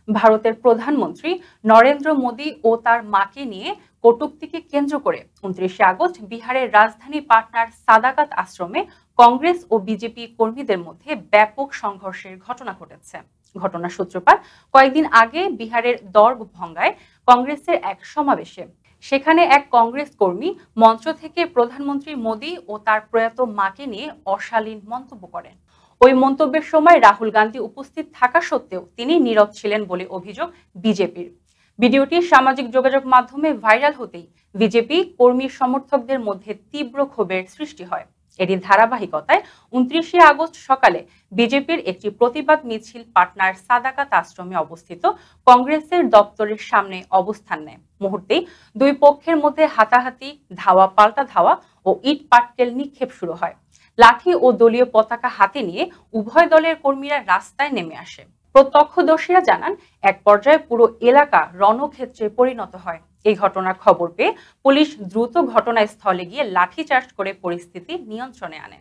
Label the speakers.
Speaker 1: ভারতের প্রধানমন্ত্রী নরেন্দ্র মোদী ও তার মাকে নিয়ে কটূক্তিকে কেন্দ্র করে 29শে আগস্ট বিহারের রাজধানী পাটনার সাদাকাত আশ্রমে কংগ্রেস ও বিজেপি কর্মীদের মধ্যে ব্যাপক সংঘর্ষের ঘটনা ঘটেছে। ঘটনার সূত্রপাত কয়েকদিন আগে বিহারের দরভঙ্গায় কংগ্রেসের এক সমাবেশে। সেখানে এক কংগ্রেস কর্মী মঞ্চ থেকে প্রধানমন্ত্রী মোদী ও তার প্রয়াত মাকে নিয়ে অশালীন মন্তব্য করেন। ওই মন্তব্যের সময় রাহুল গান্ধী উপস্থিত থাকা সত্ত্বেও তিনি নীরব ছিলেন বলে অভিযোগ বিজেপির। ভিডিওটি সামাজিক যোগাযোগ মাধ্যমে ভাইরাল হতেই বিজেপি কর্মী সমর্থকদের মধ্যে তীব্র ক্ষোভের সৃষ্টি হয়। এরই ধারাবাহিকতায় 29শে আগস্ট সকালে বিজেপির একটি প্রতিবাদ মিছিল পাটনার সাদাকাত আশ্রমে অবস্থিত কংগ্রেসের দপ্তরের সামনে অবস্থান নেয়। মুহূর্তেই দুই পক্ষের মধ্যে হাতাহাতি, ধাওয়া পাল্টা ধাওয়া ও ইট পাটকেল নিক্ষেপ শুরু হয়। লাঠি ও দলীয় পতাকা হাতে নিয়ে উভয় দলের কর্মীরা রাস্তায় নেমে আসে। প্রত্যক্ষদর্শীরা জানান, এক পর্যায়ে পুরো এলাকা রণক্ষেত্রে পরিণত হয়। এই ঘটনার খবর পেয়ে পুলিশ দ্রুত ঘটনাস্থলে গিয়ে লাঠিচার্জ করে পরিস্থিতি নিয়ন্ত্রণে আনে।